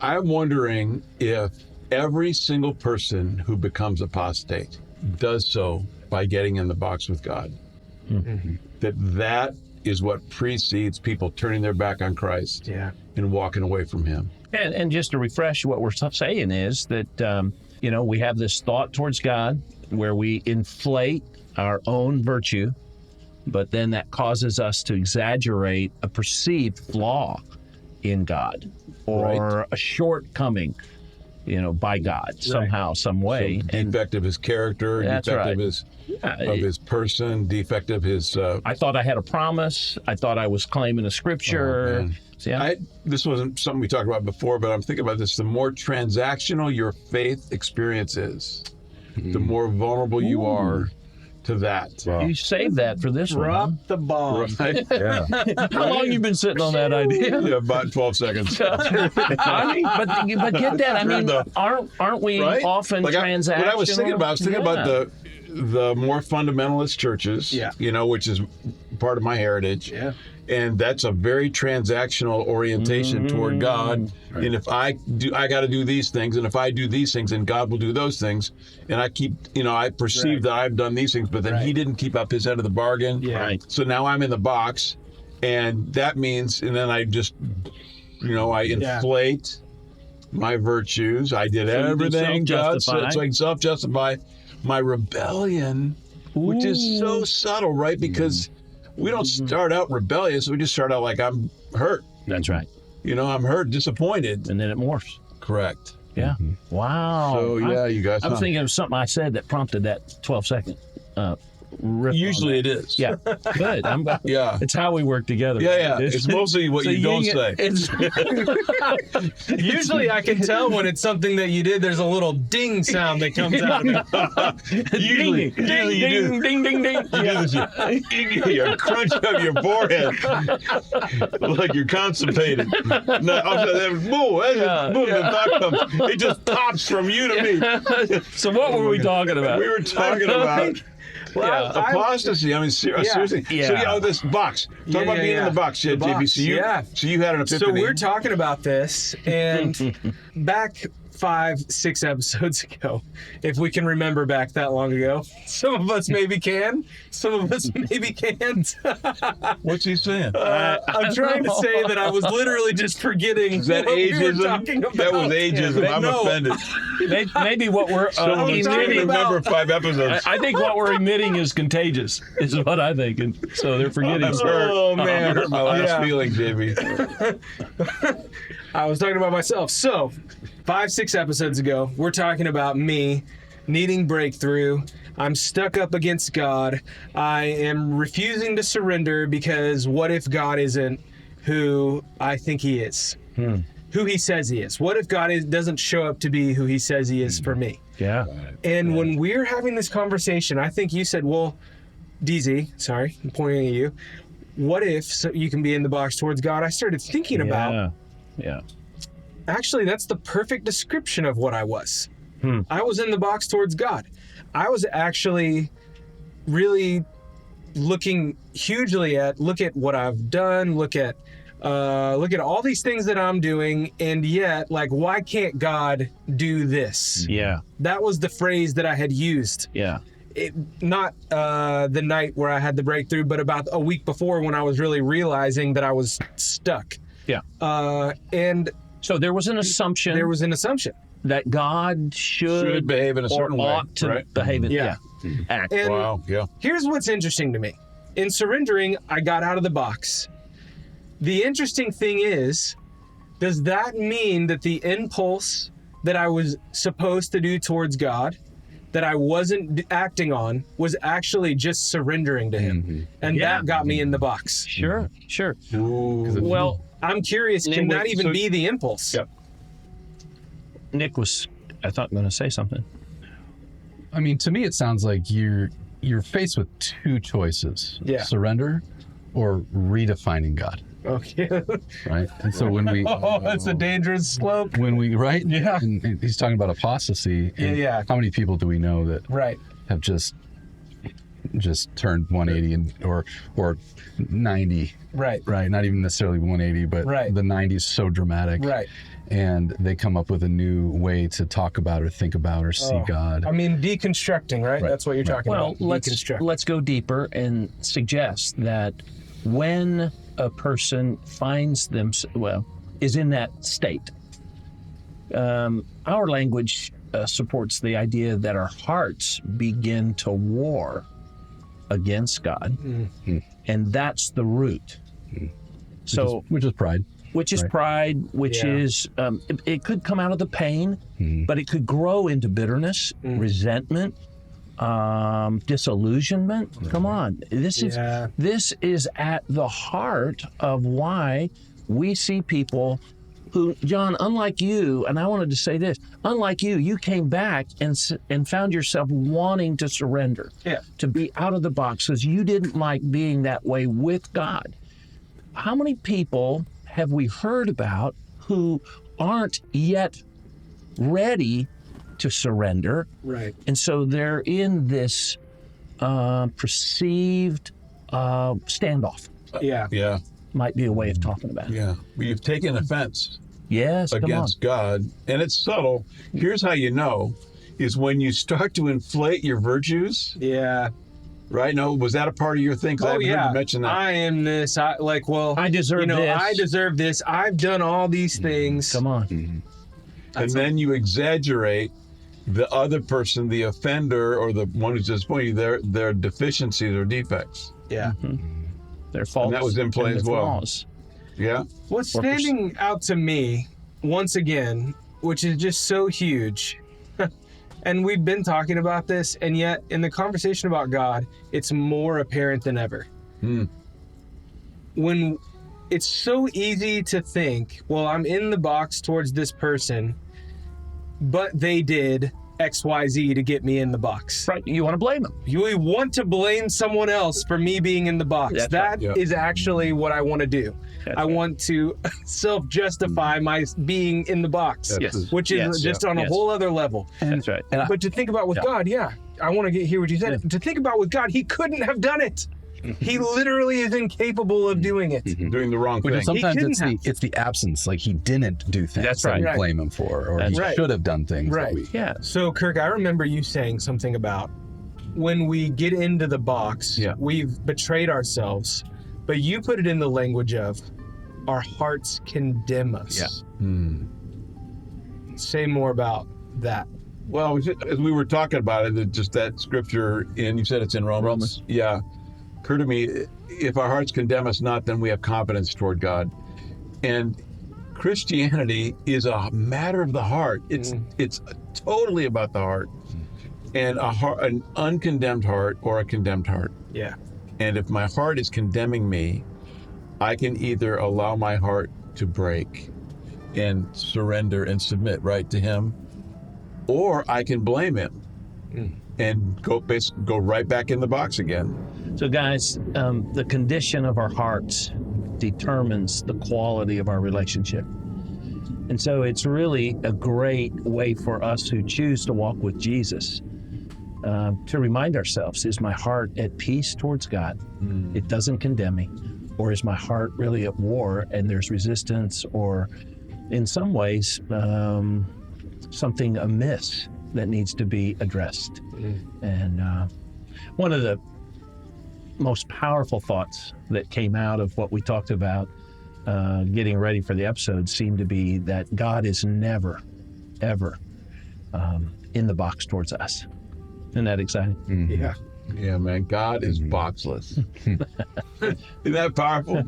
I'm wondering if every single person who becomes apostate does so by getting in the box with God. Mm-hmm. That is what precedes people turning their back on Christ and walking away from him. And just to refresh, what we're saying is that, we have this thought towards God where we inflate our own virtue, but then that causes us to exaggerate a perceived flaw in God or a shortcoming, by God somehow, some way. So defect of his character, defect of his person, defect of his... I thought I had a promise. I thought I was claiming a scripture. This wasn't something we talked about before, but I'm thinking about this. The more transactional your faith experience is, the more vulnerable you are to that. Wow. You saved that for this Drop one. the bomb. Right? Yeah. How long you been sitting on that idea? Yeah, about 12 seconds. I mean, but get that. I mean, aren't we often transactional? What I was thinking about, the more fundamentalist churches, which is part of my heritage. Yeah. And that's a very transactional orientation toward God. Right. And if I got to do these things, and if I do these things, then God will do those things. And I perceive that I've done these things, but then he didn't keep up his end of the bargain. Yeah. Right. So now I'm in the box, and that means, and then I just, I inflate my virtues. I did everything God said, so I can self-justify my rebellion, which is so subtle, right? Because we don't start out rebellious. We just start out like, I'm hurt. That's right. I'm hurt, disappointed. And then it morphs. Correct. Yeah. Wow. So, you guys. I was thinking of something I said that prompted that 12-second riff. Usually it is. Yeah. Good. Yeah. It's how we work together. Yeah. It's mostly what you don't say. Usually I can tell when it's something that you did. There's a little ding sound that comes out of it. Usually you do. Ding, ding, ding. You do this. You crunch up your forehead like you're constipated. No, the thought comes. It just pops from you to me. So what were we talking about? We were talking about apostasy. I mean, seriously. Yeah. So, this box. Talk about being in the box, JP. So you had an epiphany. So we're talking about this, and back 5-6 episodes ago, if we can remember back that long ago. Some of us maybe can. Some of us maybe can't. What's he saying? I'm trying to say that I was literally just forgetting Is that what ageism? we were talking about. That was ageism. I'm No. offended. Maybe what we're Someone talking can't emitting. about- remember 5 episodes. I think what we're emitting is contagious, is what I think. And so they're forgetting. Oh, man. Hurt my last feeling, JP. I was talking about myself. So, 5-6 episodes ago, we're talking about me needing breakthrough. I'm stuck up against God. I am refusing to surrender because what if God isn't who I think he is? Who he says he is? What if God doesn't show up to be who he says he is for me? Yeah. And when we're having this conversation, I think you said, well, DZ, sorry, I'm pointing at you. What if you can be in the box towards God? I started thinking about, actually, that's the perfect description of what I was. I was in the box towards God. I was actually really looking hugely look at what I've done, look at all these things that I'm doing, and yet, like, why can't God do this? Yeah. That was the phrase that I had used. Yeah. Not the night where I had the breakthrough, but about a week before when I was really realizing that I was stuck. Yeah. And So there was an assumption. there was an assumption. that God should behave in a certain way, ought to right? behave in Yeah. act. And Wow, yeah. here's what's interesting to me. In surrendering, I got out of the box. The interesting thing is, does that mean that the impulse that I was supposed to do towards God, that I wasn't acting on, was actually just surrendering to him? And that got me in the box. Sure. Ooh. Well, I'm curious, can that even be the impulse? Yep. Nick was, I thought, going to say something. I mean, to me, it sounds like you're faced with two choices: surrender or redefining God. Okay. Right. And so when we, that's a dangerous slope. when we, right? Yeah. And he's talking about apostasy. And Yeah. How many people do we know that Right. have just turned 180 or 90? Right. Right. Not even necessarily 180, but Right. the 90 is so dramatic. Right. and they come up with a new way to talk about or think about or see God. I mean, deconstructing, right? That's what you're talking Well, about. let's go deeper and suggest that when a person finds is in that state, our language supports the idea that our hearts begin to war against God, and that's the root. So, which is pride. Which is pride, which is, it could come out of the pain, but it could grow into bitterness, resentment, disillusionment. Come on. This is at the heart of why we see people who, John, unlike you, and I wanted to say this, unlike you came back and found yourself wanting to surrender, to be out of the box because you didn't like being that way with God. How many people have we heard about who aren't yet ready to surrender? Right. And so they're in this perceived standoff. Yeah. Might be a way of talking about it. Yeah. You've taken offense Yes, against God, and it's subtle. Here's how you know, is when you start to inflate your virtues. Yeah. Right? No, was that a part of your thing? 'Cause I've heard you mention that. I am this. I deserve this. I deserve this. I've done all these things. Come on. And then you exaggerate the other person, the offender, or the one who's disappointing you, their deficiencies or defects. Yeah. Their faults. And that was in play and as their well. flaws. Yeah. What's standing out to me, once again, which is just so huge, and we've been talking about this, and yet in the conversation about God, it's more apparent than ever. When it's so easy to think, well, I'm in the box towards this person, but they did XYZ to get me in the box. Right. You want to blame them. You want to blame someone else for me being in the box. That's That right. is actually what I want to do. I want to self-justify my being in the box, Yes. which is just on a whole other level. That's right. But to think about with God, I want to hear what you said. To think about with God, he couldn't have done it. He literally is incapable of doing it. Doing the wrong thing. Because sometimes it's the absence, like he didn't do things That's that we right. blame him for, or That's he right. should have done things Right. that we... Yeah. So, Kirk, I remember you saying something about when we get into the box, we've betrayed ourselves, but you put it in the language of our hearts condemn us. Yeah. Say more about that. Well, as we were talking about it, just that scripture, and you said it's in Romans. Yeah. Occurred to me, if our hearts condemn us not, then we have confidence toward God. And Christianity is a matter of the heart. It's totally about the heart. And an uncondemned heart or a condemned heart. Yeah. And if my heart is condemning me, I can either allow my heart to break and surrender and submit right to him, or I can blame him and go right back in the box again. So, guys, the condition of our hearts determines the quality of our relationship. And so it's really a great way for us who choose to walk with Jesus to remind ourselves, is my heart at peace towards God? It doesn't condemn me. Or is my heart really at war and there's resistance, or in some ways, something amiss that needs to be addressed? And one of the most powerful thoughts that came out of what we talked about getting ready for the episode seemed to be that God is never, ever in the box towards us. Isn't that exciting? Yeah. Yeah, man. God is boxless. Isn't that powerful?